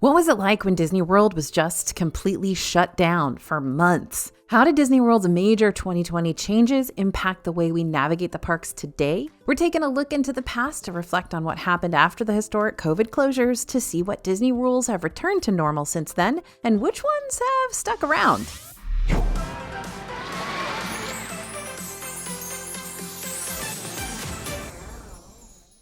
What was it like when Disney World was just completely shut down for months? How did Disney World's major 2020 changes impact the way we navigate the parks today? We're taking a look into the past to reflect on what happened after the historic COVID closures, to see what Disney rules have returned to normal since then, and which ones have stuck around.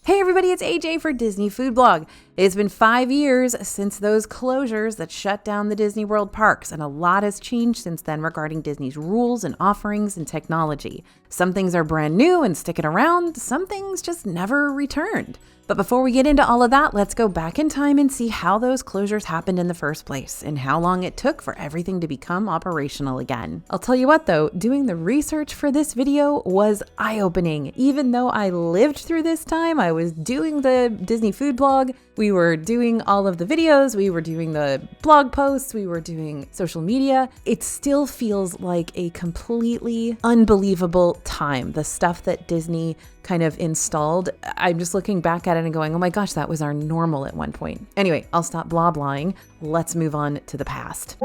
Hey everybody, it's AJ for Disney Food Blog. It's been 5 years since those closures that shut down the Disney World parks, and a lot has changed since then regarding Disney's rules and offerings and technology. Some things are brand new and sticking around, some things just never returned. But before we get into all of that, let's go back in time and see how those closures happened in the first place and how long it took for everything to become operational again. I'll tell you what though, doing the research for this video was eye-opening. Even though I lived through this time, I was doing the Disney Food Blog, we were doing all of the videos, we were doing the blog posts, we were doing social media. It still feels like a completely unbelievable time. The stuff that Disney kind of installed, I'm just looking back at it and going, oh my gosh, that was our normal at one point. Anyway, I'll stop blah-blahing. Let's move on to the past.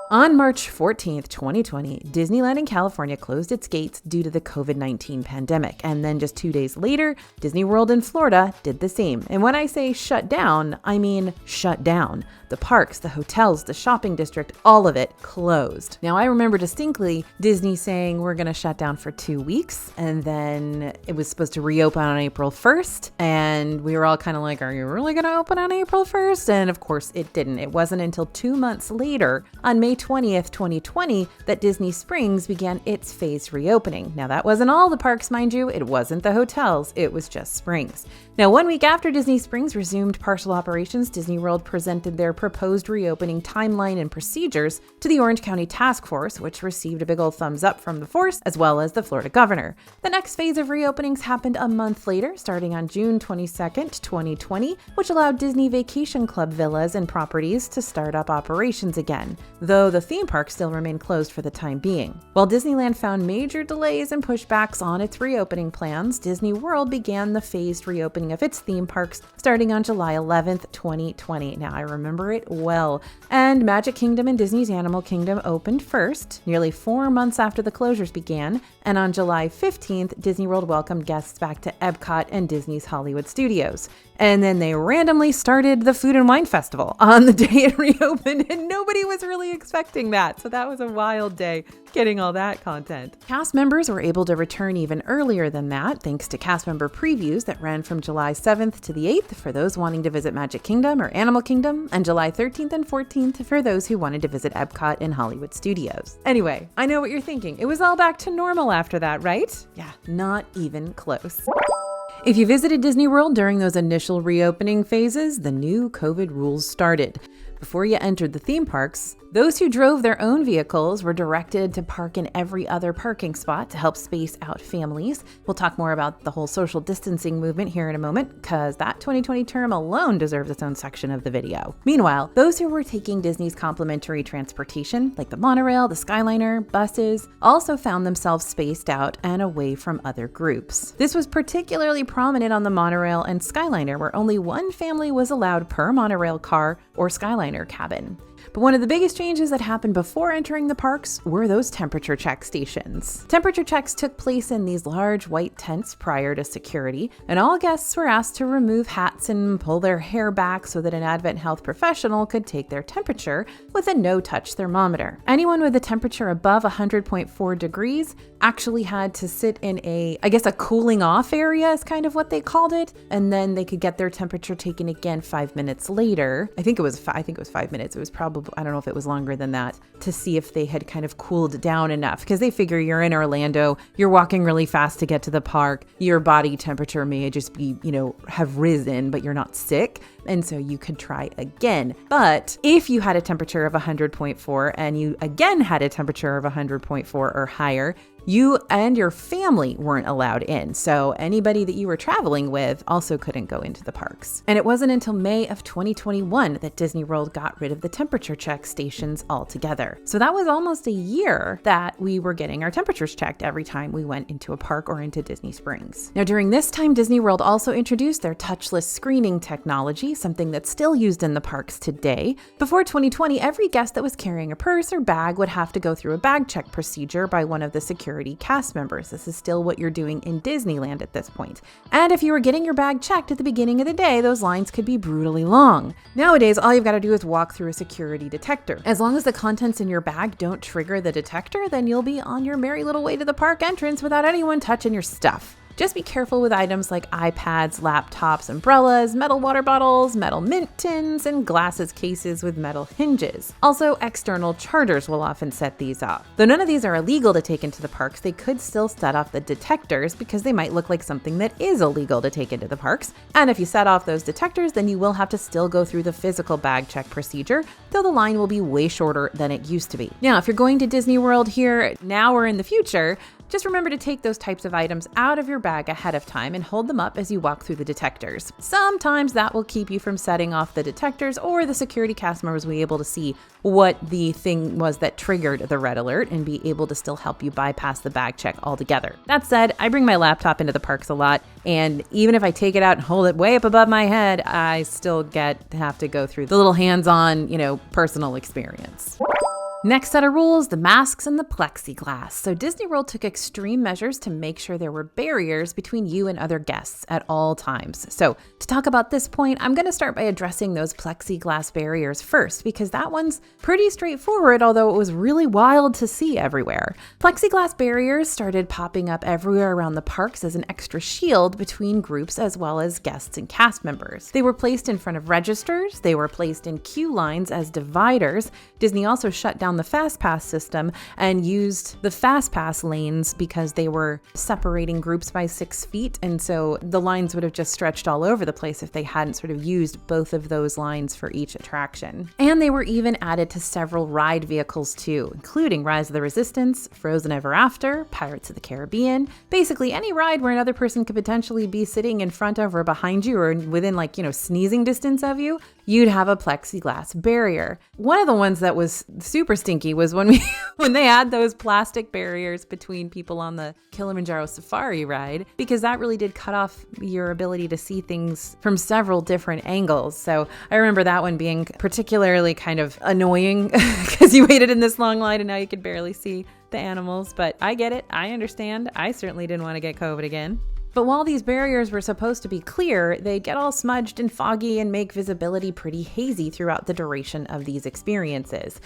On March 14th, 2020, Disneyland in California closed its gates due to the COVID-19 pandemic. And then just 2 days later, Disney World in Florida did the same. And when I say shut down, I mean shut down. The parks, the hotels, the shopping district, all of it closed. Now, I remember distinctly Disney saying we're going to shut down for 2 weeks. And then it was supposed to reopen on April 1st. And we were all kind of like, are you really going to open on April 1st? And of course it didn't. It wasn't until 2 months later, on May 20th, 2020, that Disney Springs began its phased reopening. Now, that wasn't all the parks, mind you. It wasn't the hotels. It was just Springs. Now, 1 week after Disney Springs resumed partial operations, Disney World presented their proposed reopening timeline and procedures to the Orange County Task Force, which received a big old thumbs up from the force, as well as the Florida governor. The next phase of reopenings happened a month later, starting on June 22nd, 2020, which allowed Disney Vacation Club villas and properties to start up operations again, though the theme park still remained closed for the time being. While Disneyland found major delays and pushbacks on its reopening plans, Disney World began the phased reopening of its theme parks starting on July 11th, 2020. Now, I remember it well. And Magic Kingdom and Disney's Animal Kingdom opened first, nearly 4 months after the closures began. And on July 15th, Disney World welcomed guests back to Epcot and Disney's Hollywood Studios. And then they randomly started the Food and Wine Festival on the day it reopened, and nobody was really expecting that. So that was a wild day getting all that content. Cast members were able to return even earlier than that, thanks to cast member previews that ran from July 7th to the 8th for those wanting to visit Magic Kingdom or Animal Kingdom, and July 13th and 14th for those who wanted to visit Epcot and Hollywood Studios. Anyway, I know what you're thinking. It was all back to normal after that, right? Yeah, not even close. If you visited Disney World during those initial reopening phases, the new COVID rules started. Before you entered the theme parks, those who drove their own vehicles were directed to park in every other parking spot to help space out families. We'll talk more about the whole social distancing movement here in a moment, because that 2020 term alone deserves its own section of the video. Meanwhile, those who were taking Disney's complimentary transportation, like the monorail, the Skyliner, buses, also found themselves spaced out and away from other groups. This was particularly prominent on the monorail and Skyliner, where only one family was allowed per monorail car or Skyliner cabin. But one of the biggest changes that happened before entering the parks were those temperature check stations. Temperature checks took place in these large white tents prior to security, and all guests were asked to remove hats and pull their hair back so that an Advent Health professional could take their temperature with a no-touch thermometer. Anyone with a temperature above 100.4 degrees actually had to sit in a cooling off area is kind of what they called it, and then they could get their temperature taken again 5 minutes later. I think it was 5 minutes. It was probably, I don't know if it was longer than that, to see if they had kind of cooled down enough, because they figure you're in Orlando, you're walking really fast to get to the park, your body temperature may just be, have risen, but you're not sick. And so you could try again. But if you had a temperature of 100.4 and you again had a temperature of 100.4 or higher, you and your family weren't allowed in. So anybody that you were traveling with also couldn't go into the parks. And it wasn't until May of 2021 that Disney World got rid of the temperature check stations altogether. So that was almost a year that we were getting our temperatures checked every time we went into a park or into Disney Springs. Now, during this time, Disney World also introduced their touchless screening technology, something that's still used in the parks today. Before 2020, every guest that was carrying a purse or bag would have to go through a bag check procedure by one of the security cast members. This is still what you're doing in Disneyland at this point. And if you were getting your bag checked at the beginning of the day, those lines could be brutally long. Nowadays, all you've got to do is walk through a security detector. As long as the contents in your bag don't trigger the detector, then you'll be on your merry little way to the park entrance without anyone touching your stuff. Just be careful with items like iPads, laptops, umbrellas, metal water bottles, metal mint tins, and glasses cases with metal hinges. Also, external chargers will often set these off. Though none of these are illegal to take into the parks, they could still set off the detectors because they might look like something that is illegal to take into the parks. And if you set off those detectors, then you will have to still go through the physical bag check procedure, though the line will be way shorter than it used to be. Now, if you're going to Disney World here now or in the future, just remember to take those types of items out of your bag ahead of time and hold them up as you walk through the detectors. Sometimes that will keep you from setting off the detectors, or the security cast members will be able to see what the thing was that triggered the red alert and be able to still help you bypass the bag check altogether. That said, I bring my laptop into the parks a lot, and even if I take it out and hold it way up above my head, I still have to go through the little hands-on, personal experience. Next set of rules, the masks and the plexiglass. So Disney World took extreme measures to make sure there were barriers between you and other guests at all times. So to talk about this point, I'm going to start by addressing those plexiglass barriers first, because that one's pretty straightforward, although it was really wild to see everywhere. Plexiglass barriers started popping up everywhere around the parks as an extra shield between groups as well as guests and cast members. They were placed in front of registers, they were placed in queue lines as dividers. Disney also shut down the Fastpass system and used the Fastpass lanes because they were separating groups by 6 feet, and so the lines would have just stretched all over the place if they hadn't sort of used both of those lines for each attraction. And they were even added to several ride vehicles too, including Rise of the Resistance, Frozen Ever After, Pirates of the Caribbean, basically any ride where another person could potentially be sitting in front of or behind you or within sneezing distance of you, you'd have a plexiglass barrier. One of the ones that was super stinky was when they had those plastic barriers between people on the Kilimanjaro Safari ride, because that really did cut off your ability to see things from several different angles. So I remember that one being particularly kind of annoying because you waited in this long line and now you could barely see the animals. But I get it. I understand. I certainly didn't want to get COVID again. But while these barriers were supposed to be clear, they'd get all smudged and foggy and make visibility pretty hazy throughout the duration of these experiences.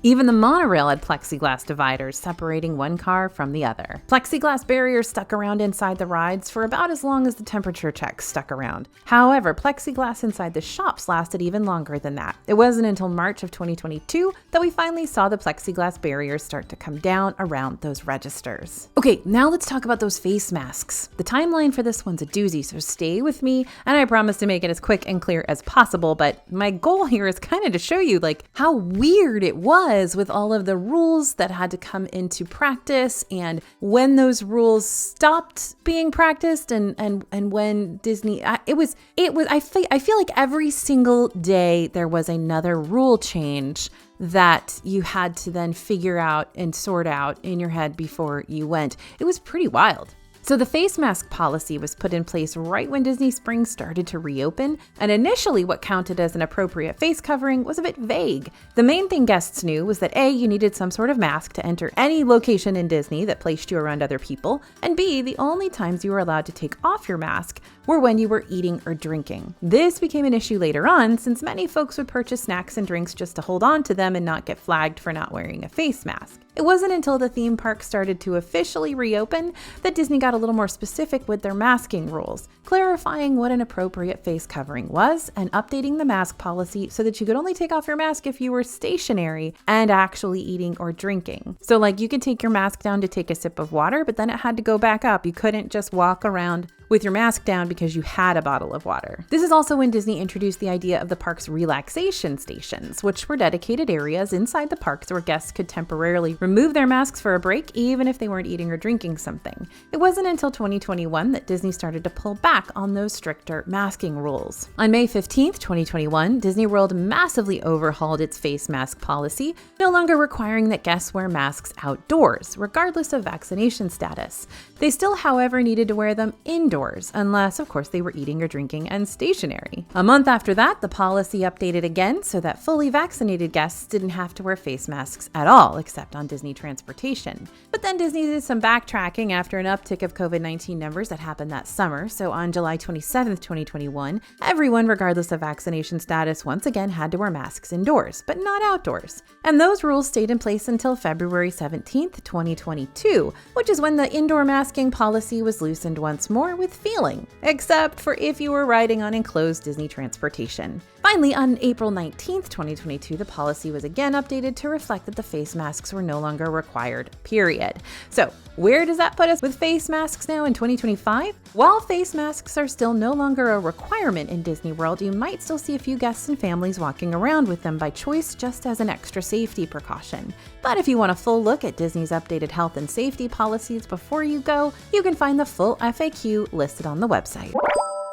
Even the monorail had plexiglass dividers separating one car from the other. Plexiglass barriers stuck around inside the rides for about as long as the temperature checks stuck around. However, plexiglass inside the shops lasted even longer than that. It wasn't until March of 2022 that we finally saw the plexiglass barriers start to come down around those registers. Okay, now let's talk about those face masks. The timeline for this one's a doozy, so stay with me, and I promise to make it as quick and clear as possible, but my goal here is kind of to show you how weird it was with all of the rules that had to come into practice, and when those rules stopped being practiced, and when Disney, I feel like every single day there was another rule change that you had to then figure out and sort out in your head before you went. It was pretty wild. So the face mask policy was put in place right when Disney Springs started to reopen, and initially what counted as an appropriate face covering was a bit vague. The main thing guests knew was that A, you needed some sort of mask to enter any location in Disney that placed you around other people, and B, the only times you were allowed to take off your mask were when you were eating or drinking. This became an issue later on, since many folks would purchase snacks and drinks just to hold on to them and not get flagged for not wearing a face mask. It wasn't until the theme park started to officially reopen that Disney got a little more specific with their masking rules, clarifying what an appropriate face covering was and updating the mask policy so that you could only take off your mask if you were stationary and actually eating or drinking. So you could take your mask down to take a sip of water, but then it had to go back up. You couldn't just walk around with your mask down because you had a bottle of water. This is also when Disney introduced the idea of the park's relaxation stations, which were dedicated areas inside the parks where guests could temporarily remove their masks for a break, even if they weren't eating or drinking something. It wasn't until 2021 that Disney started to pull back on those stricter masking rules. On May 15th, 2021, Disney World massively overhauled its face mask policy, no longer requiring that guests wear masks outdoors, regardless of vaccination status. They still, however, needed to wear them indoors, unless, of course, they were eating or drinking and stationary. A month after that, the policy updated again so that fully vaccinated guests didn't have to wear face masks at all, except on Disney transportation. But then Disney did some backtracking after an uptick of COVID-19 numbers that happened that summer, so on July 27th, 2021, everyone, regardless of vaccination status, once again had to wear masks indoors, but not outdoors. And those rules stayed in place until February 17th, 2022, which is when the indoor masking policy was loosened once more with feeling, except for if you were riding on enclosed Disney transportation. Finally, on April 19th, 2022, the policy was again updated to reflect that the face masks were no longer required, period. So, where does that put us with face masks now in 2025? While face masks are still no longer a requirement in Disney World, you might still see a few guests and families walking around with them by choice just as an extra safety precaution. But if you want a full look at Disney's updated health and safety policies before you go, you can find the full FAQ listed on the website.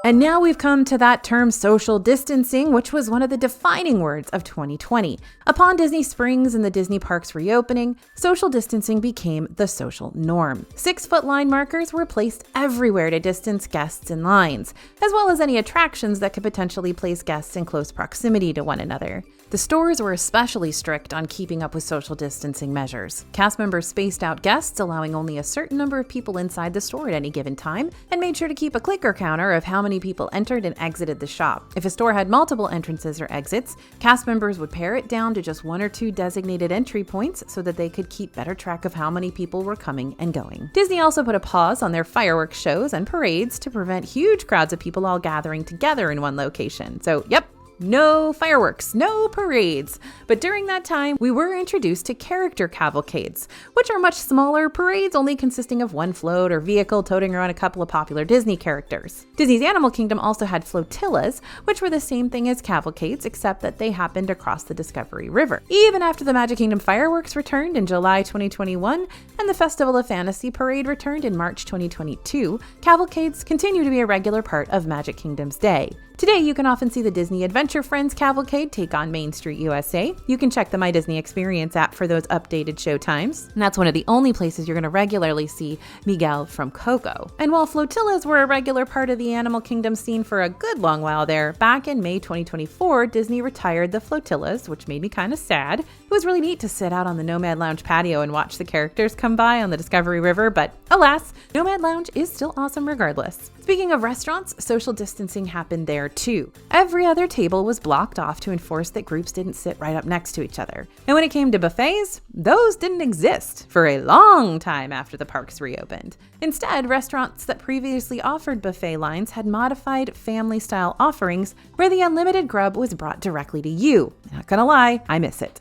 And now we've come to that term social distancing, which was one of the defining words of 2020. Upon Disney Springs and the Disney parks reopening, social distancing became the social norm. 6-foot line markers were placed everywhere to distance guests in lines, as well as any attractions that could potentially place guests in close proximity to one another. The stores were especially strict on keeping up with social distancing measures. Cast members spaced out guests, allowing only a certain number of people inside the store at any given time, and made sure to keep a clicker counter of how many people entered and exited the shop. If a store had multiple entrances or exits, cast members would pare it down to just 1 or 2 designated entry points so that they could keep better track of how many people were coming and going. Disney also put a pause on their fireworks shows and parades to prevent huge crowds of people all gathering together in one location. So, yep, no fireworks, no parades. But during that time, we were introduced to character cavalcades, which are much smaller parades only consisting of one float or vehicle toting around a couple of popular Disney characters. Disney's Animal Kingdom also had flotillas, which were the same thing as cavalcades, except that they happened across the Discovery River. Even after the Magic Kingdom fireworks returned in July 2021 and the Festival of Fantasy parade returned in March 2022, cavalcades continue to be a regular part of Magic Kingdom's day. Today, you can often see the Disney Adventure Friends Cavalcade take on Main Street USA. You can check the My Disney Experience app for those updated show times. And that's one of the only places you're going to regularly see Miguel from Coco. And while flotillas were a regular part of the Animal Kingdom scene for a good long while there, back in May 2024, Disney retired the flotillas, which made me kind of sad. It was really neat to sit out on the Nomad Lounge patio and watch the characters come by on the Discovery River, but alas, Nomad Lounge is still awesome regardless. Speaking of restaurants, social distancing happened there too. Every other table was blocked off to enforce that groups didn't sit right up next to each other. And when it came to buffets, those didn't exist for a long time after the parks reopened. Instead, restaurants that previously offered buffet lines had modified family-style offerings where the unlimited grub was brought directly to you. Not gonna lie, I miss it.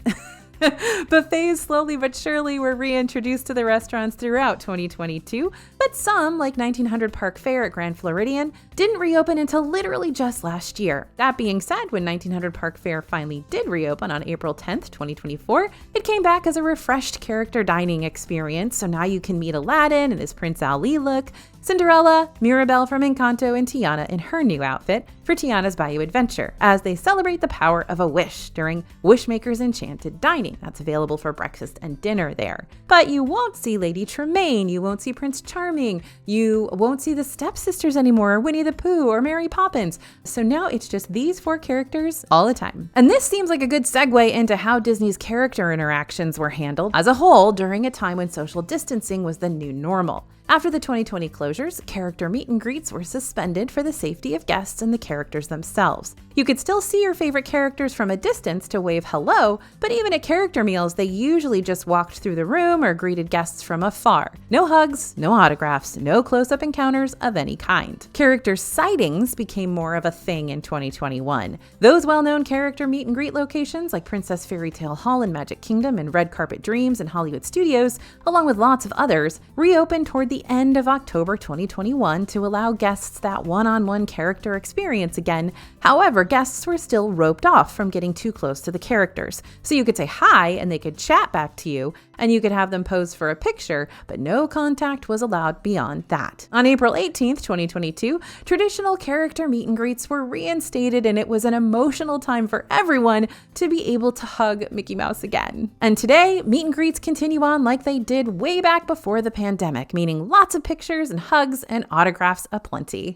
Buffets slowly but surely were reintroduced to the restaurants throughout 2022, but some, like 1900 Park Fair at Grand Floridian, didn't reopen until literally just last year. That being said, when 1900 Park Fair finally did reopen on April 10th, 2024, it came back as a refreshed character dining experience, so now you can meet Aladdin in his Prince Ali look, Cinderella, Mirabelle from Encanto, and Tiana in her new outfit for Tiana's Bayou Adventure, as they celebrate the power of a wish during Wishmaker's Enchanted Dining. That's available for breakfast and dinner there. But you won't see Lady Tremaine, you won't see Prince Charming, you won't see the stepsisters anymore, or Winnie the Pooh, or Mary Poppins. So now it's just these 4 characters all the time. And this seems like a good segue into how Disney's character interactions were handled as a whole during a time when social distancing was the new normal. After the 2020 closures, character meet and greets were suspended for the safety of guests and the characters themselves. You could still see your favorite characters from a distance to wave hello, but even at character meals, they usually just walked through the room or greeted guests from afar. No hugs, no autographs, no close-up encounters of any kind. Character sightings became more of a thing in 2021. Those well-known character meet and greet locations like Princess Fairy Tale Hall in Magic Kingdom and Red Carpet Dreams in Hollywood Studios, along with lots of others, reopened toward the the end of October 2021 to allow guests that one-on-one character experience again. However, guests were still roped off from getting too close to the characters. So you could say hi and they could chat back to you, and you could have them pose for a picture, but no contact was allowed beyond that. On April 18th, 2022, traditional character meet and greets were reinstated, and it was an emotional time for everyone to be able to hug Mickey Mouse again. And today, meet and greets continue on like they did way back before the pandemic, meaning lots of pictures and hugs and autographs aplenty.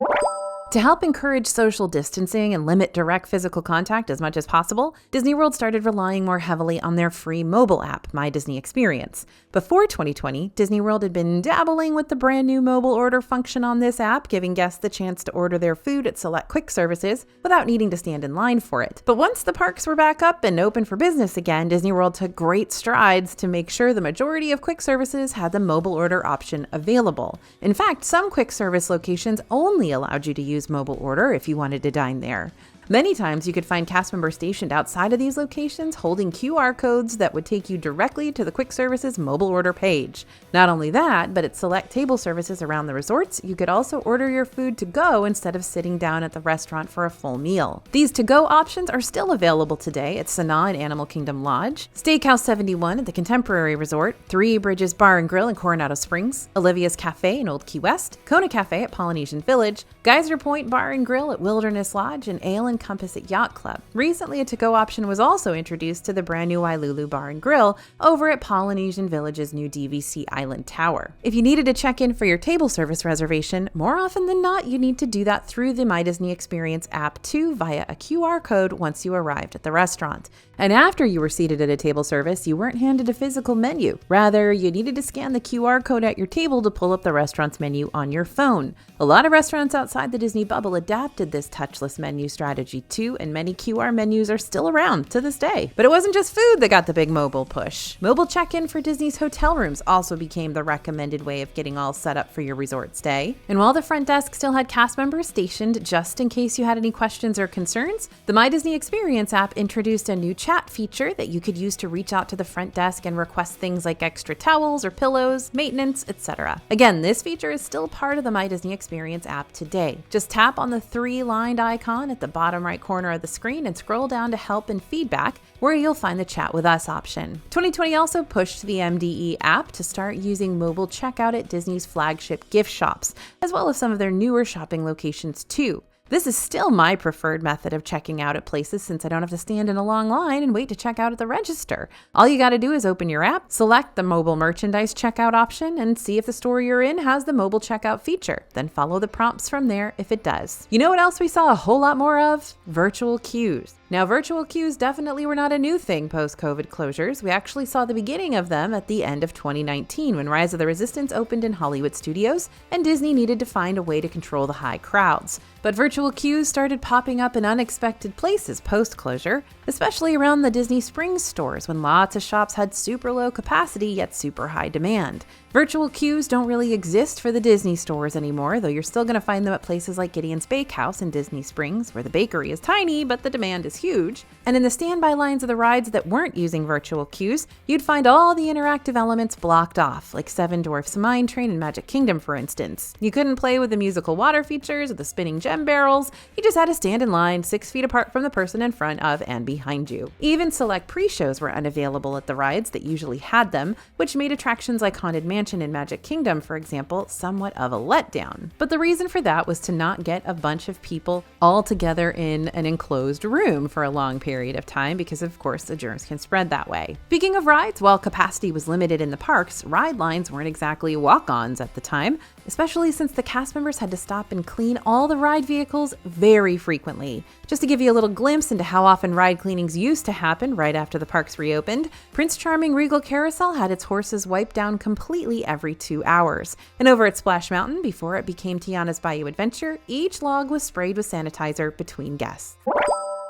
To help encourage social distancing and limit direct physical contact as much as possible, Disney World started relying more heavily on their free mobile app, My Disney Experience. Before 2020, Disney World had been dabbling with the brand new mobile order function on this app, giving guests the chance to order their food at select quick services without needing to stand in line for it. But once the parks were back up and open for business again, Disney World took great strides to make sure the majority of quick services had the mobile order option available. In fact, some quick service locations only allowed you to use mobile order if you wanted to dine there. Many times you could find cast members stationed outside of these locations holding QR codes that would take you directly to the quick services mobile order page. Not only that, but at select table services around the resorts, you could also order your food to go instead of sitting down at the restaurant for a full meal. These to-go options are still available today at Sanaa and Animal Kingdom Lodge, Steakhouse 71 at the Contemporary Resort, Three Bridges Bar and Grill in Coronado Springs, Olivia's Cafe in Old Key West, Kona Cafe at Polynesian Village, Geyser Point Bar and Grill at Wilderness Lodge, and Ale and Compass at Yacht Club. Recently, a to-go option was also introduced to the brand new Wailulu Bar and Grill over at Polynesian Village's new DVC Island Tower. If you needed to check in for your table service reservation, more often than not, you need to do that through the My Disney Experience app too via a QR code once you arrived at the restaurant. And after you were seated at a table service, you weren't handed a physical menu. Rather, you needed to scan the QR code at your table to pull up the restaurant's menu on your phone. A lot of restaurants outside the Disney bubble adapted this touchless menu strategy too, and many QR menus are still around to this day. But it wasn't just food that got the big mobile push. Mobile check-in for Disney's hotel rooms also became the recommended way of getting all set up for your resort stay. And while the front desk still had cast members stationed just in case you had any questions or concerns, the My Disney Experience app introduced a new chat feature that you could use to reach out to the front desk and request things like extra towels or pillows, maintenance, etc. Again, this feature is still part of the My Disney Experience app today. Just tap on the three-lined icon at the bottom right corner of the screen and scroll down to help and feedback, where you'll find the Chat with Us option. 2020 also pushed the MDE app to start using mobile checkout at Disney's flagship gift shops, as well as some of their newer shopping locations too. This is still my preferred method of checking out at places since I don't have to stand in a long line and wait to check out at the register. All you got to do is open your app, select the mobile merchandise checkout option, and see if the store you're in has the mobile checkout feature. Then follow the prompts from there if it does. You know what else we saw a whole lot more of? Virtual queues. Now, virtual queues definitely were not a new thing post-COVID closures. We actually saw the beginning of them at the end of 2019 when Rise of the Resistance opened in Hollywood Studios and Disney needed to find a way to control the high crowds. But virtual queues started popping up in unexpected places post-closure, especially around the Disney Springs stores when lots of shops had super low capacity yet super high demand. Virtual queues don't really exist for the Disney stores anymore, though you're still going to find them at places like Gideon's Bakehouse in Disney Springs, where the bakery is tiny, but the demand is huge. And in the standby lines of the rides that weren't using virtual queues, you'd find all the interactive elements blocked off, like Seven Dwarfs Mine Train and Magic Kingdom, for instance. You couldn't play with the musical water features or the spinning gem barrels. You just had to stand in line 6 feet apart from the person in front of and behind you. Even select pre-shows were unavailable at the rides that usually had them, which made attractions like Haunted Mansion in Magic Kingdom, for example, somewhat of a letdown. But the reason for that was to not get a bunch of people all together in an enclosed room for a long period of time, because of course the germs can spread that way. Speaking of rides, while capacity was limited in the parks, ride lines weren't exactly walk-ons at the time, especially since the cast members had to stop and clean all the ride vehicles very frequently. Just to give you a little glimpse into how often ride cleanings used to happen right after the parks reopened, Prince Charming Regal Carousel had its horses wiped down completely every 2 hours. And over at Splash Mountain, before it became Tiana's Bayou Adventure, each log was sprayed with sanitizer between guests.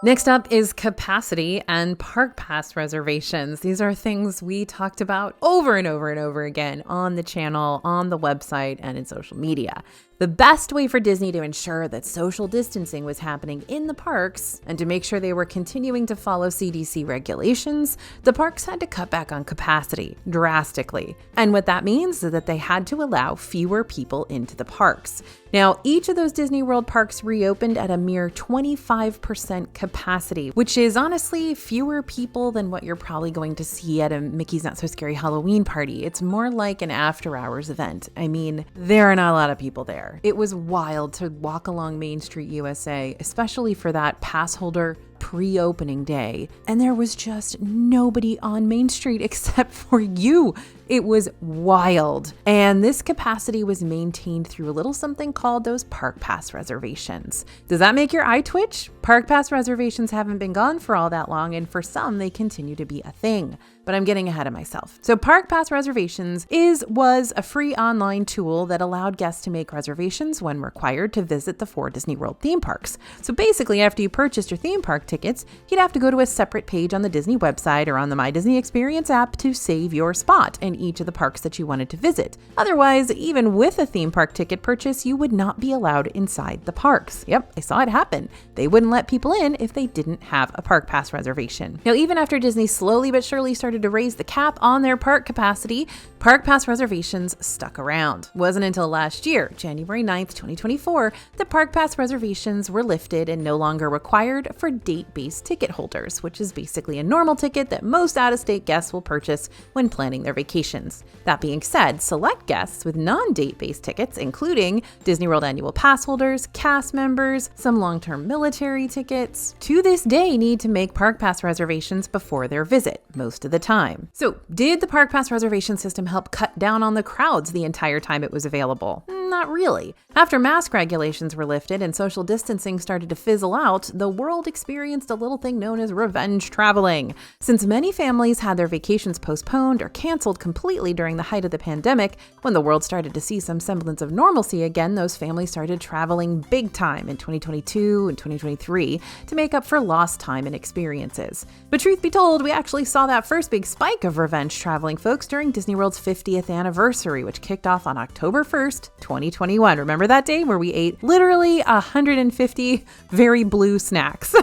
Next up is capacity and park pass reservations. These are things we talked about over and over and over again on the channel, on the website, and in social media. The best way for Disney to ensure that social distancing was happening in the parks and to make sure they were continuing to follow CDC regulations, the parks had to cut back on capacity drastically. And what that means is that they had to allow fewer people into the parks. Now, each of those Disney World parks reopened at a mere 25% capacity, which is honestly fewer people than what you're probably going to see at a Mickey's Not So Scary Halloween party. It's more like an after-hours event. I mean, there are not a lot of people there. It was wild to walk along Main Street USA, especially for that pass holder pre-opening day, and there was just nobody on Main Street except for you. It was wild. And this capacity was maintained through a little something called those park pass reservations. Does that make your eye twitch? Park pass reservations haven't been gone for all that long, and for some, they continue to be a thing. But I'm getting ahead of myself. So Park Pass Reservations was a free online tool that allowed guests to make reservations when required to visit the 4 Disney World theme parks. So basically, after you purchased your theme park tickets, you'd have to go to a separate page on the Disney website or on the My Disney Experience app to save your spot in each of the parks that you wanted to visit. Otherwise, even with a theme park ticket purchase, you would not be allowed inside the parks. Yep, I saw it happen. They wouldn't let people in if they didn't have a Park Pass reservation. Now, even after Disney slowly but surely started to raise the cap on their park capacity, Park Pass reservations stuck around. It wasn't until last year, January 9th, 2024, that Park Pass reservations were lifted and no longer required for date-based ticket holders, which is basically a normal ticket that most out-of-state guests will purchase when planning their vacations. That being said, select guests with non-date-based tickets, including Disney World annual pass holders, cast members, some long-term military tickets, to this day need to make Park Pass reservations before their visit, most of the time. So, did the Park Pass reservation system help cut down on the crowds the entire time it was available? Not really. After mask regulations were lifted and social distancing started to fizzle out, the world experienced a little thing known as revenge traveling. Since many families had their vacations postponed or canceled completely during the height of the pandemic, when the world started to see some semblance of normalcy again, those families started traveling big time in 2022 and 2023 to make up for lost time and experiences. But truth be told, we actually saw that first big spike of revenge traveling folks during Disney World's 50th anniversary, which kicked off on October 1st, 2021. Remember that day where we ate literally 150 very blue snacks?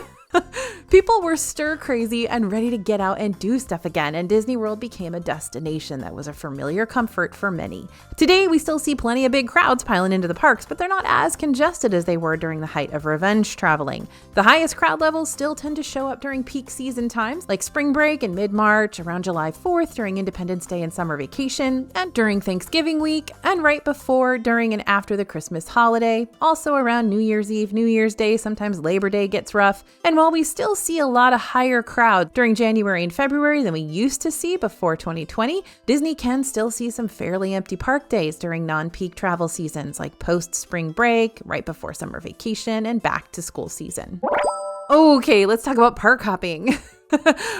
People were stir crazy and ready to get out and do stuff again, and Disney World became a destination that was a familiar comfort for many. Today, we still see plenty of big crowds piling into the parks, but they're not as congested as they were during the height of revenge traveling. The highest crowd levels still tend to show up during peak season times, like spring break in mid-March, around July 4th during Independence Day and summer vacation, and during Thanksgiving week, and right before, during, and after the Christmas holiday. Also around New Year's Eve, New Year's Day, sometimes Labor Day gets rough. And while we still see a lot of higher crowds during January and February than we used to see before 2020, Disney can still see some fairly empty park days during non-peak travel seasons like post-spring break, right before summer vacation, and back to school season. Okay, let's talk about park hopping.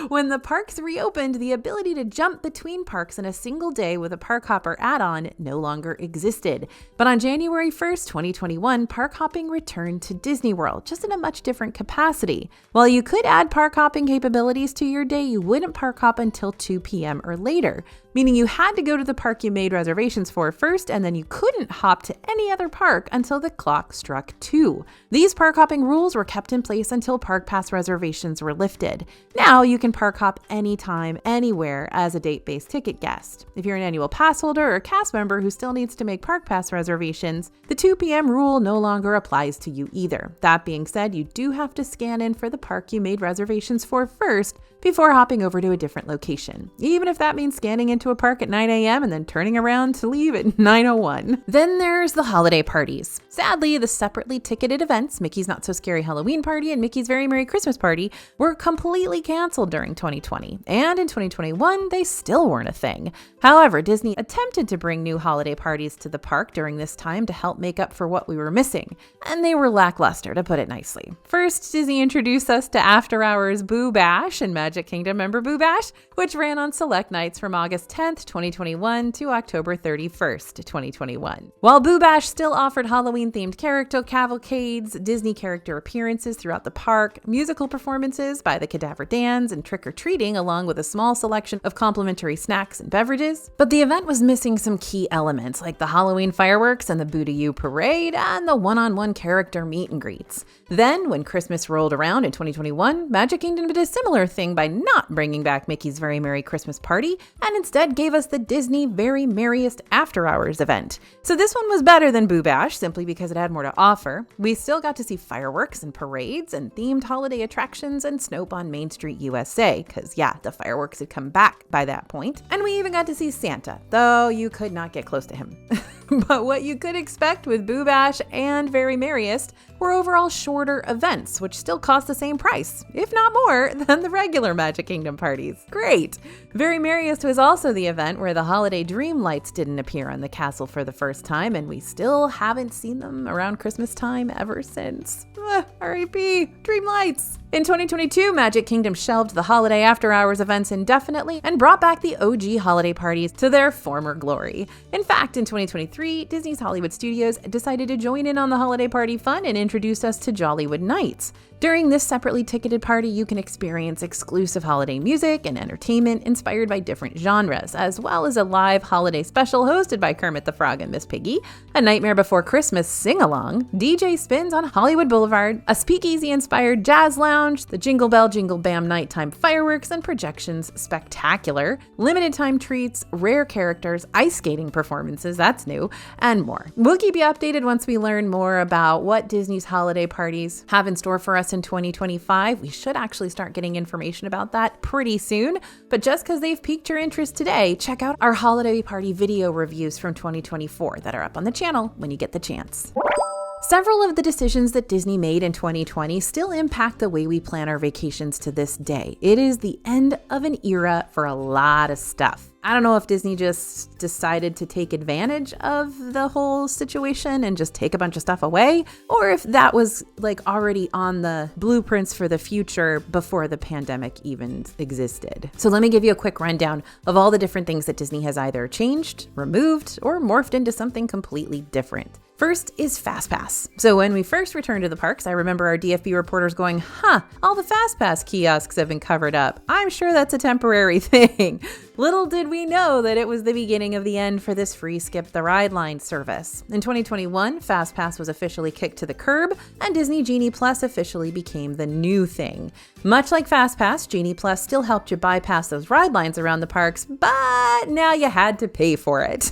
When the parks reopened, the ability to jump between parks in a single day with a park hopper add-on no longer existed. But on January 1st, 2021, park hopping returned to Disney World, just in a much different capacity. While you could add park hopping capabilities to your day, you wouldn't park hop until 2 p.m. or later, meaning you had to go to the park you made reservations for first, and then you couldn't hop to any other park until the clock struck 2. These park hopping rules were kept in place until Park Pass reservations were lifted. Now you can park hop anytime, anywhere as a date-based ticket guest. If you're an annual pass holder or cast member who still needs to make Park Pass reservations, the 2 p.m. rule no longer applies to you either. That being said, you do have to scan in for the park you made reservations for first before hopping over to a different location, even if that means scanning into a park at 9 a.m. and then turning around to leave at 9:01. Then there's the holiday parties. Sadly, the separately ticketed events, Mickey's Not So Scary Halloween Party and Mickey's Very Merry Christmas Party, were completely canceled during 2020, and in 2021, they still weren't a thing. However, Disney attempted to bring new holiday parties to the park during this time to help make up for what we were missing, and they were lackluster, to put it nicely. First, Disney introduced us to After Hours Boo Bash and Magic Kingdom member Boo Bash, which ran on select nights from August 10th, 2021 to October 31st, 2021. While Boo Bash still offered Halloween-themed character cavalcades, Disney character appearances throughout the park, musical performances by the Cadaver Dans, and trick-or-treating along with a small selection of complimentary snacks and beverages. But the event was missing some key elements like the Halloween fireworks and the Boo to You parade and the one-on-one character meet and greets. Then, when Christmas rolled around in 2021, Magic Kingdom did a similar thing by not bringing back Mickey's Very Merry Christmas Party and instead gave us the Disney Very Merriest After Hours event. So this one was better than Boo Bash simply because it had more to offer. We still got to see fireworks and parades and themed holiday attractions and Snope on Main Street USA, because yeah, the fireworks had come back by that point. And we even got to see Santa, though you could not get close to him. But what you could expect with Boo Bash and Very Merriest were overall shorter events, which still cost the same price, if not more, than the regular Magic Kingdom parties. Great! Very Merriest was also the event where the holiday dream lights didn't appear on the castle for the first time, and we still haven't seen them around Christmas time ever since. R.I.P. Dream lights! In 2022, Magic Kingdom shelved the holiday after-hours events indefinitely and brought back the OG holiday parties to their former glory. In fact, in 2023, Disney's Hollywood Studios decided to join in on the holiday party fun and introduced us to Jollywood Nights. During this separately ticketed party, you can experience exclusive holiday music and entertainment inspired by different genres, as well as a live holiday special hosted by Kermit the Frog and Miss Piggy, a Nightmare Before Christmas sing-along, DJ spins on Hollywood Boulevard, a speakeasy-inspired jazz lounge, the Jingle Bell Jingle Bam nighttime fireworks and projections spectacular, limited-time treats, rare characters, ice skating performances, that's new, and more. We'll keep you updated once we learn more about what Disney's holiday parties have in store for us in 2025. We should actually start getting information about that pretty soon. But just because they've piqued your interest today, check out our holiday party video reviews from 2024 that are up on the channel when you get the chance. Several of the decisions that Disney made in 2020 still impact the way we plan our vacations to this day. It is the end of an era for a lot of stuff. I don't know if Disney just decided to take advantage of the whole situation and just take a bunch of stuff away, or if that was like already on the blueprints for the future before the pandemic even existed. So let me give you a quick rundown of all the different things that Disney has either changed, removed, or morphed into something completely different. First is Fastpass. So when we first returned to the parks, I remember our DFB reporters going, all the Fastpass kiosks have been covered up. I'm sure that's a temporary thing. Little did we know that it was the beginning of the end for this free Skip the Ride line service. In 2021, Fastpass was officially kicked to the curb, and Disney Genie Plus officially became the new thing. Much like Fastpass, Genie Plus still helped you bypass those ride lines around the parks, but now you had to pay for it.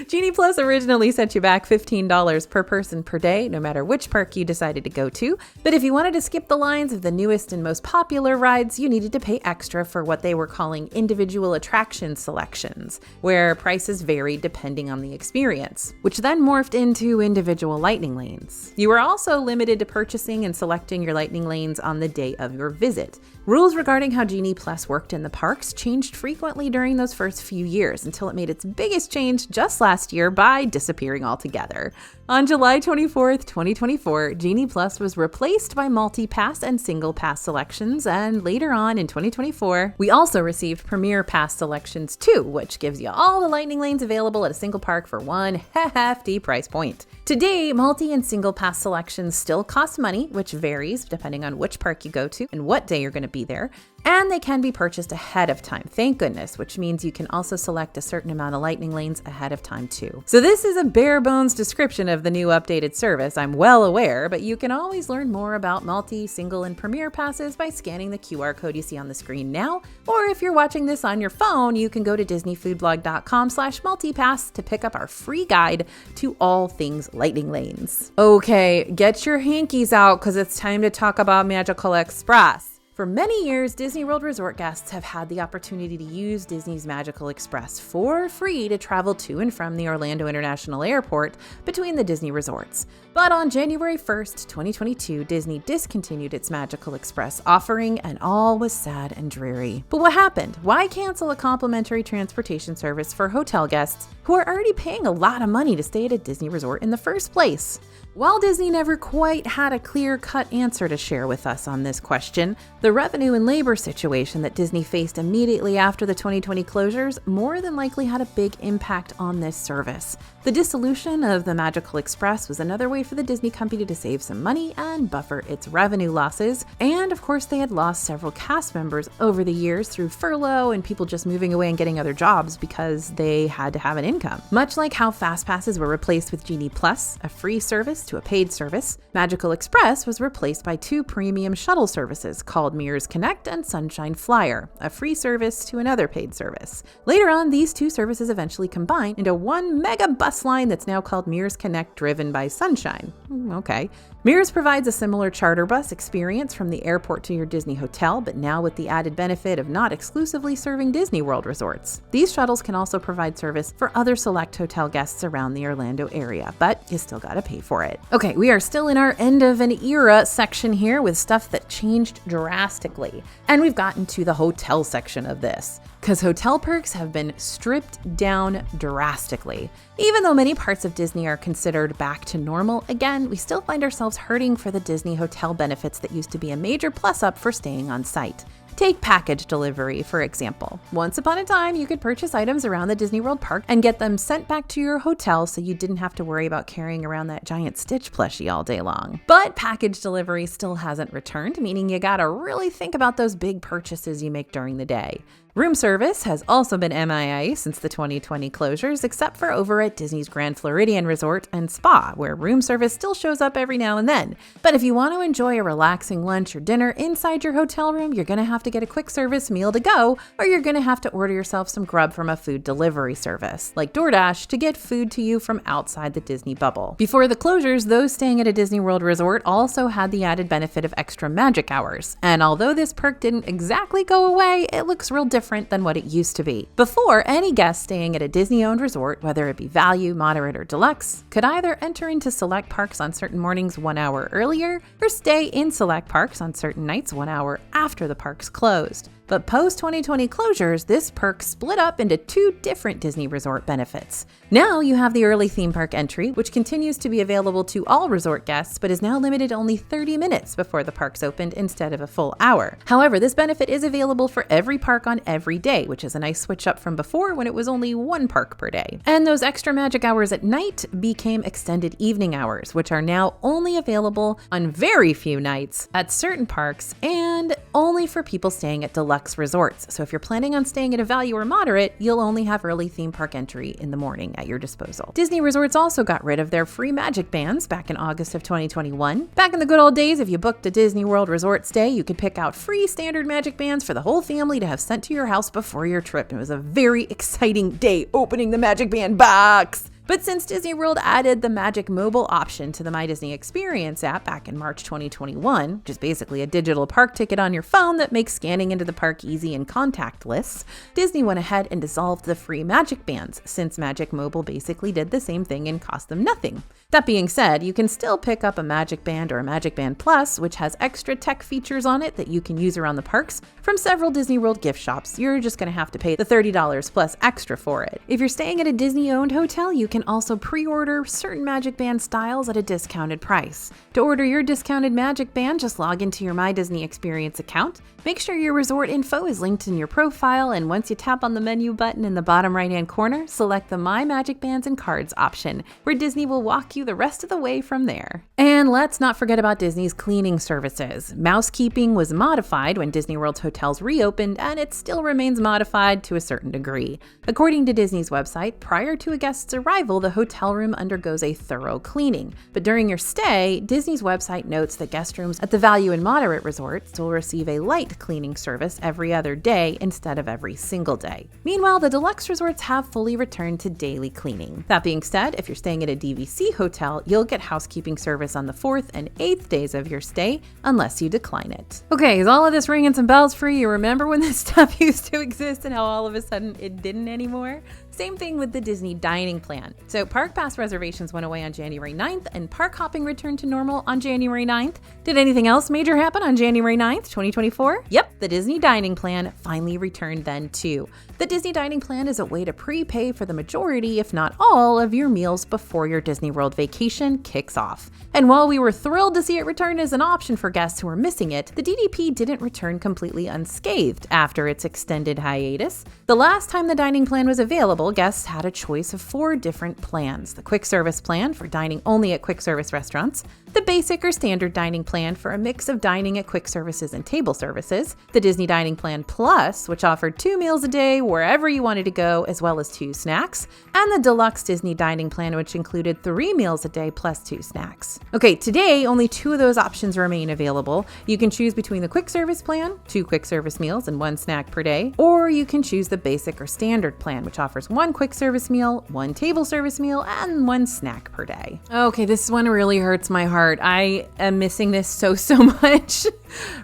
Genie Plus originally set you back $15 per person per day, no matter which park you decided to go to. But if you wanted to skip the lines of the newest and most popular rides, you needed to pay extra for what they were calling individual attraction selections, where prices varied depending on the experience, which then morphed into individual lightning lanes. You were also limited to purchasing and selecting your lightning lanes on the day of your visit. Rules regarding how Genie Plus worked in the parks changed frequently during those first few years until it made its biggest change just last year by disappearing altogether. On July 24th, 2024, Genie Plus was replaced by multi-pass and single pass selections, and later on in 2024, we also received Premier Pass selections too, which gives you all the lightning lanes available at a single park for one hefty price point. Today, multi and single pass selections still cost money, which varies depending on which park you go to and what day you're going to be there. And they can be purchased ahead of time, thank goodness, which means you can also select a certain amount of lightning lanes ahead of time too. So this is a bare bones description of the new updated service, I'm well aware, but you can always learn more about multi, single, and premier passes by scanning the QR code you see on the screen now, or if you're watching this on your phone, you can go to disneyfoodblog.com/multipass to pick up our free guide to all things lightning lanes. Okay, get your hankies out because it's time to talk about Magical Express. For many years, Disney World Resort guests have had the opportunity to use Disney's Magical Express for free to travel to and from the Orlando International Airport between the Disney resorts. But on January 1st, 2022, Disney discontinued its Magical Express offering, and all was sad and dreary. But what happened? Why cancel a complimentary transportation service for hotel guests who are already paying a lot of money to stay at a Disney resort in the first place. While Disney never quite had a clear-cut answer to share with us on this question, the revenue and labor situation that Disney faced immediately after the 2020 closures more than likely had a big impact on this service. The dissolution of the Magical Express was another way for the Disney company to save some money and buffer its revenue losses. And of course, they had lost several cast members over the years through furlough and people just moving away and getting other jobs because they had to have an income. Much like how Fastpasses were replaced with Genie Plus, a free service to a paid service, Magical Express was replaced by 2 premium shuttle services called Mirrors Connect and Sunshine Flyer, a free service to another paid service. Later on, these 2 services eventually combined into one mega bus line that's now called Mirrors Connect, driven by Sunshine. Okay. Mirrors provides a similar charter bus experience from the airport to your Disney hotel, but now with the added benefit of not exclusively serving Disney World resorts. These shuttles can also provide service for other select hotel guests around the Orlando area, but you still gotta pay for it. Okay, we are still in our end of an era section here with stuff that changed drastically. And we've gotten to the hotel section of this, because hotel perks have been stripped down drastically. Even though many parts of Disney are considered back to normal, again, we still find ourselves hurting for the Disney hotel benefits that used to be a major plus up for staying on site. Take package delivery, for example. Once upon a time, you could purchase items around the Disney World park and get them sent back to your hotel so you didn't have to worry about carrying around that giant Stitch plushie all day long. But package delivery still hasn't returned, meaning you gotta really think about those big purchases you make during the day. Room service has also been MIA since the 2020 closures, except for over at Disney's Grand Floridian Resort and Spa, where room service still shows up every now and then. But if you want to enjoy a relaxing lunch or dinner inside your hotel room, you're going to have to get a quick service meal to go, or you're going to have to order yourself some grub from a food delivery service, like DoorDash, to get food to you from outside the Disney bubble. Before the closures, those staying at a Disney World resort also had the added benefit of extra magic hours. And although this perk didn't exactly go away, it looks real different than what it used to be. Before, any guest staying at a Disney-owned resort, whether it be value, moderate, or deluxe, could either enter into select parks on certain mornings 1 hour earlier, or stay in select parks on certain nights 1 hour after the parks closed. But post-2020 closures, this perk split up into 2 different Disney resort benefits. Now you have the early theme park entry, which continues to be available to all resort guests, but is now limited to only 30 minutes before the parks opened instead of a full hour. However, this benefit is available for every park on every day, which is a nice switch up from before when it was only 1 park per day. And those extra magic hours at night became extended evening hours, which are now only available on very few nights at certain parks and only for people staying at deluxe resorts. So if you're planning on staying at a value or moderate, you'll only have early theme park entry in the morning at your disposal. Disney resorts also got rid of their free magic bands back in August of 2021. Back in the good old days, if you booked a Disney World resort stay, you could pick out free standard magic bands for the whole family to have sent to your house before your trip. It was a very exciting day opening the magic band box. But since Disney World added the Magic Mobile option to the My Disney Experience app back in March 2021, which is basically a digital park ticket on your phone that makes scanning into the park easy and contactless, Disney went ahead and dissolved the free Magic Bands, since Magic Mobile basically did the same thing and cost them nothing. That being said, you can still pick up a Magic Band or a Magic Band Plus, which has extra tech features on it that you can use around the parks from several Disney World gift shops. You're just going to have to pay the $30 plus extra for it. If you're staying at a Disney-owned hotel, you can also pre-order certain Magic Band styles at a discounted price. To order your discounted Magic Band, just log into your My Disney Experience account. Make sure your resort info is linked in your profile, and once you tap on the menu button in the bottom right-hand corner, select the My Magic Bands and Cards option, where Disney will walk you the rest of the way from there. And let's not forget about Disney's cleaning services. Mousekeeping was modified when Disney World's hotels reopened, and it still remains modified to a certain degree. According to Disney's website, prior to a guest's arrival, the hotel room undergoes a thorough cleaning. But during your stay, Disney's website notes that guest rooms at the value and moderate resorts will receive a light cleaning service every other day instead of every single day. Meanwhile, the deluxe resorts have fully returned to daily cleaning. That being said, if you're staying at a DVC hotel, you'll get housekeeping service on the 4th and 8th days of your stay, unless you decline it. Okay, is all of this ringing some bells for you? You remember when this stuff used to exist and how all of a sudden it didn't anymore? Same thing with the Disney dining plan. plan. So park pass reservations went away on January 9th and park hopping returned to normal on January 9th. Did anything else major happen on January 9th, 2024? Yep, the Disney dining plan finally returned then too. The Disney dining plan is a way to prepay for the majority, if not all, of your meals before your Disney World vacation kicks off. And while we were thrilled to see it return as an option for guests who were missing it, the DDP didn't return completely unscathed after its extended hiatus. The last time the dining plan was available, guests had a choice of 4 different plans. The quick service plan for dining only at quick service restaurants, the basic or standard dining plan for a mix of dining at quick services and table services, the Disney Dining Plan Plus, which offered 2 meals a day wherever you wanted to go, as well as 2 snacks, and the Deluxe Disney Dining Plan, which included 3 meals a day plus 2 snacks. Okay, today only 2 of those options remain available. You can choose between the quick service plan, 2 quick service meals and 1 snack per day, or you can choose the basic or standard plan, which offers 1 quick service meal, 1 table service meal, and 1 snack per day. Okay, this one really hurts my heart. I am missing this so much.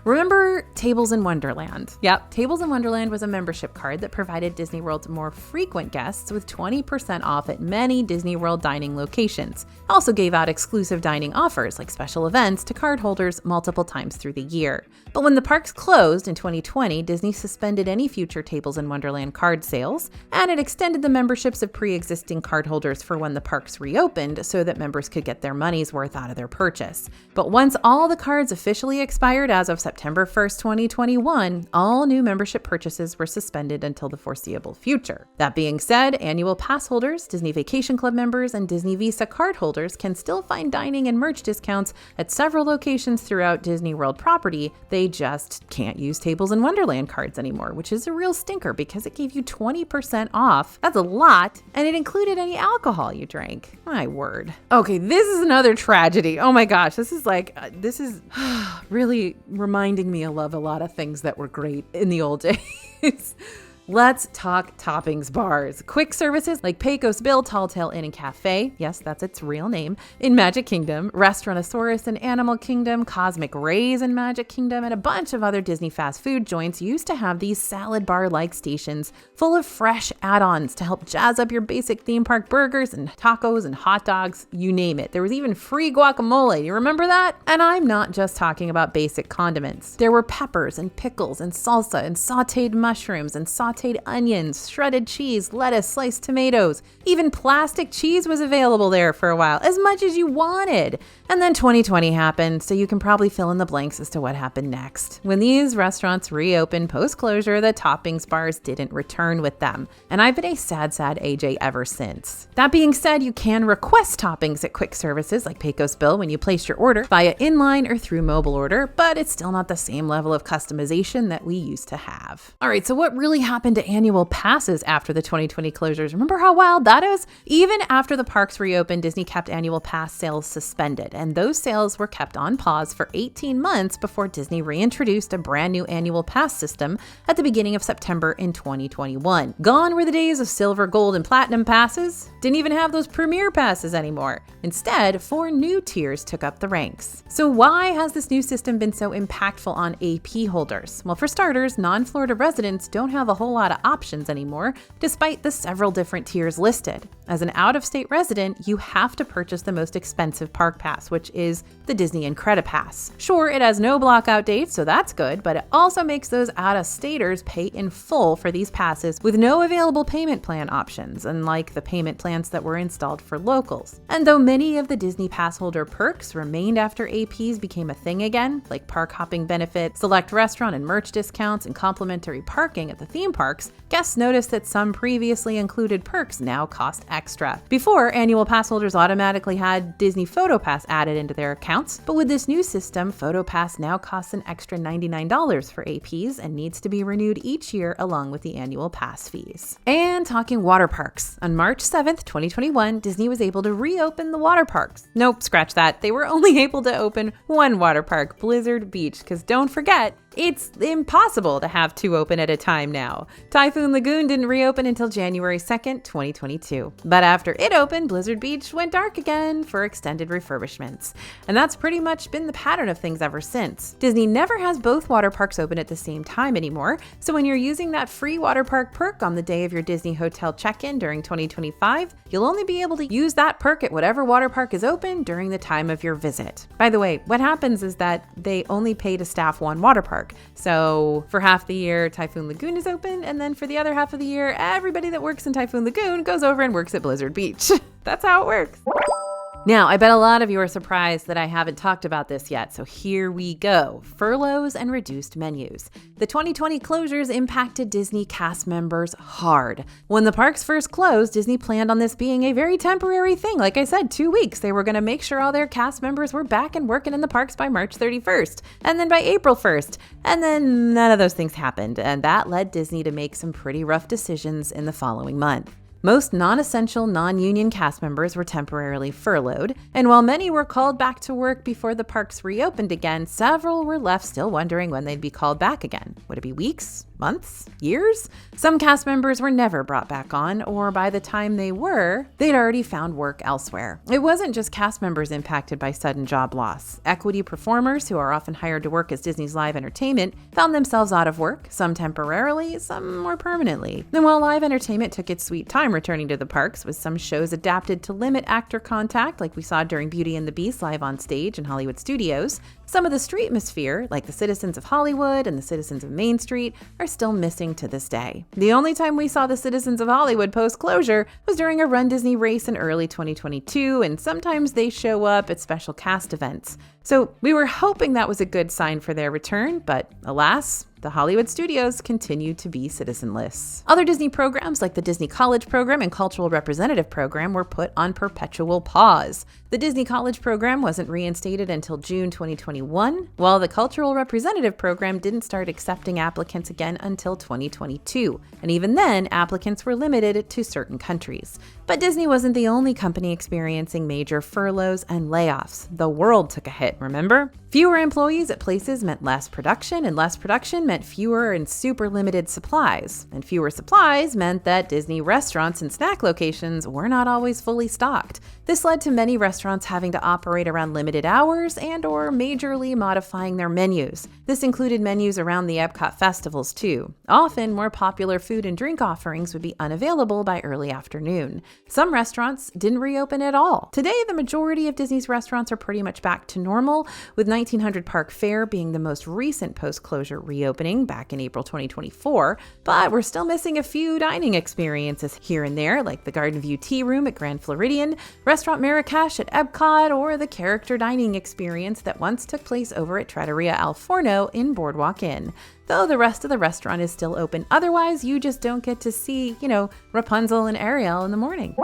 Remember Tables in Wonderland? Yep, Tables in Wonderland was a membership card that provided Disney World's more frequent guests with 20% off at many Disney World dining locations. It also gave out exclusive dining offers like special events to cardholders multiple times through the year. But when the parks closed in 2020, Disney suspended any future Tables in Wonderland card sales, and it extended the memberships of pre-existing cardholders for when the parks reopened so that members could get their money's worth out of their purchase. But once all the cards officially expired as of September 1st, 2021, all new membership purchases were suspended until the foreseeable future. That being said, annual pass holders, Disney Vacation Club members, and Disney Visa card holders can still find dining and merch discounts at several locations throughout Disney World property. They just can't use Tables in Wonderland cards anymore, which is a real stinker because it gave you 20% off. That's a lot, and it included any alcohol you drank. My word. Okay, this is another tragedy. Oh my gosh, this is really reminding me of a lot of things that were great in the old days. Let's talk toppings bars. Quick services like Pecos Bill, Tall Tale Inn and Cafe, yes, that's its real name, in Magic Kingdom, Restaurantosaurus in Animal Kingdom, Cosmic Rays in Magic Kingdom, and a bunch of other Disney fast food joints used to have these salad bar-like stations full of fresh add-ons to help jazz up your basic theme park burgers and tacos and hot dogs, you name it. There was even free guacamole. You remember that? And I'm not just talking about basic condiments. There were peppers and pickles and salsa and sauteed mushrooms and sauteed onions, shredded cheese, lettuce, sliced tomatoes. Even plastic cheese was available there for a while, as much as you wanted. And then 2020 happened, so you can probably fill in the blanks as to what happened next. When these restaurants reopened post-closure, the toppings bars didn't return with them. And I've been a sad AJ ever since. That being said, you can request toppings at quick services like Pecos Bill when you place your order via inline or through mobile order, but it's still not the same level of customization that we used to have. All right, so what really happened to annual passes after the 2020 closures? Remember how wild that is? Even after the parks reopened, Disney kept annual pass sales suspended, and those sales were kept on pause for 18 months before Disney reintroduced a brand new annual pass system at the beginning of September in 2021. Gone were the days of silver, gold, and platinum passes. Didn't even have those premier passes anymore. Instead, 4 new tiers took up the ranks. So why has this new system been so impactful on AP holders? Well, for starters, non-Florida residents don't have a whole lot of options anymore, despite the several different tiers listed. As an out-of-state resident, you have to purchase the most expensive park pass, which is the Disney Incredipass. Sure, it has no blockout dates, so that's good, but it also makes those out-of-staters pay in full for these passes with no available payment plan options, unlike the payment plans that were installed for locals. And though many of the Disney pass holder perks remained after APs became a thing again, like park hopping benefits, select restaurant and merch discounts, and complimentary parking at the theme parks, guests noticed that some previously included perks now cost extra. Before, annual pass holders automatically had Disney PhotoPass added into their accounts, but with this new system, PhotoPass now costs an extra $99 for APs and needs to be renewed each year along with the annual pass fees. And talking water parks, on March 7th, 2021, Disney was able to reopen the water parks. Nope, scratch that. They were only able to open one water park, Blizzard Beach, because don't forget, It's impossible to have two open at a time now. Typhoon Lagoon didn't reopen until January 2nd, 2022. But after it opened, Blizzard Beach went dark again for extended refurbishments. And that's pretty much been the pattern of things ever since. Disney never has both water parks open at the same time anymore, so when you're using that free water park perk on the day of your Disney hotel check-in during 2025, you'll only be able to use that perk at whatever water park is open during the time of your visit. By the way, what happens is that they only pay to staff one water park. So for half the year, Typhoon Lagoon is open, and then for the other half of the year, everybody that works in Typhoon Lagoon goes over and works at Blizzard Beach. That's how it works. Now, I bet a lot of you are surprised that I haven't talked about this yet, so here we go. Furloughs and reduced menus. The 2020 closures impacted Disney cast members hard. When the parks first closed, Disney planned on this being a very temporary thing. Like I said, 2 weeks. They were going to make sure all their cast members were back and working in the parks by March 31st, and then by April 1st. And then none of those things happened, and that led Disney to make some pretty rough decisions in the following month. Most non-essential, non-union cast members were temporarily furloughed, and while many were called back to work before the parks reopened again, several were left still wondering when they'd be called back again. Would it be weeks? Months? Years? Some cast members were never brought back on, or by the time they were, they'd already found work elsewhere. It wasn't just cast members impacted by sudden job loss. Equity performers, who are often hired to work as Disney's live entertainment, found themselves out of work, some temporarily, some more permanently. And while live entertainment took its sweet time returning to the parks, with some shows adapted to limit actor contact, like we saw during Beauty and the Beast live on stage in Hollywood studios, some of the streetmosphere, like the citizens of Hollywood and the citizens of Main Street, are still missing to this day. The only time we saw the citizens of Hollywood post-closure was during a Run Disney race in early 2022, and sometimes they show up at special cast events. So we were hoping that was a good sign for their return, but alas, the Hollywood studios continue to be citizenless. Other Disney programs like the Disney College Program and Cultural Representative Program were put on perpetual pause. The Disney College Program wasn't reinstated until June 2021, while the Cultural Representative Program didn't start accepting applicants again until 2022. And even then, applicants were limited to certain countries. But Disney wasn't the only company experiencing major furloughs and layoffs. The world took a hit, remember? Fewer employees at places meant less production, and less production meant fewer and super limited supplies. And fewer supplies meant that Disney restaurants and snack locations were not always fully stocked. This led to many restaurants having to operate around limited hours and or majorly modifying their menus. This included menus around the Epcot festivals too. Often, more popular food and drink offerings would be unavailable by early afternoon. Some restaurants didn't reopen at all. Today, the majority of Disney's restaurants are pretty much back to normal, with 1900 Park Fare being the most recent post-closure reopening back in April 2024, but we're still missing a few dining experiences here and there, like the Garden View Tea Room at Grand Floridian, Restaurant Marrakesh at Epcot, or the character dining experience that once took place over at Trattoria Al Forno in Boardwalk Inn. Though the rest of the restaurant is still open, otherwise you just don't get to see, Rapunzel and Ariel in the morning.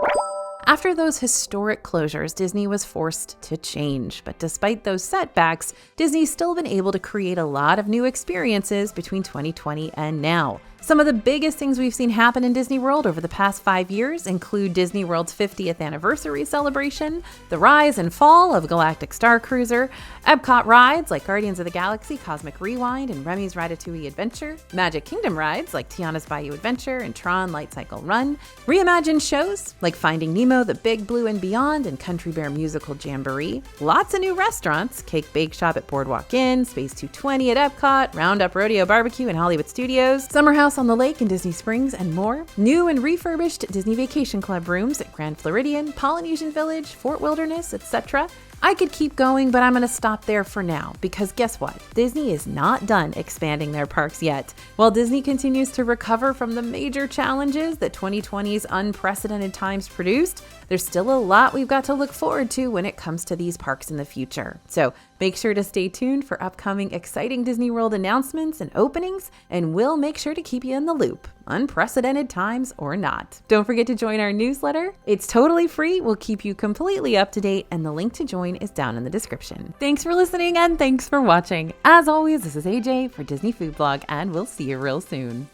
After those historic closures, Disney was forced to change. But despite those setbacks, Disney's still been able to create a lot of new experiences between 2020 and now. Some of the biggest things we've seen happen in Disney World over the past 5 years include Disney World's 50th anniversary celebration, the rise and fall of Galactic Star Cruiser, Epcot rides like Guardians of the Galaxy Cosmic Rewind and Remy's Ratatouille Adventure, Magic Kingdom rides like Tiana's Bayou Adventure and Tron Light Cycle Run, reimagined shows like Finding Nemo, The Big Blue and Beyond, and Country Bear Musical Jamboree, lots of new restaurants, Cake Bake Shop at Boardwalk Inn, Space 220 at Epcot, Roundup Rodeo Barbecue in Hollywood Studios, Summer House on the Lake in Disney Springs, and more. New and refurbished Disney Vacation Club rooms at Grand Floridian, Polynesian Village, Fort Wilderness, etc. I could keep going, but I'm going to stop there for now, because guess what? Disney is not done expanding their parks yet. While Disney continues to recover from the major challenges that 2020's unprecedented times produced, there's still a lot we've got to look forward to when it comes to these parks in the future. So make sure to stay tuned for upcoming exciting Disney World announcements and openings, and we'll make sure to keep you in the loop, unprecedented times or not. Don't forget to join our newsletter. It's totally free. We'll keep you completely up to date, and the link to join is down in the description. Thanks for listening, and thanks for watching. As always, this is AJ for Disney Food Blog, and we'll see you real soon.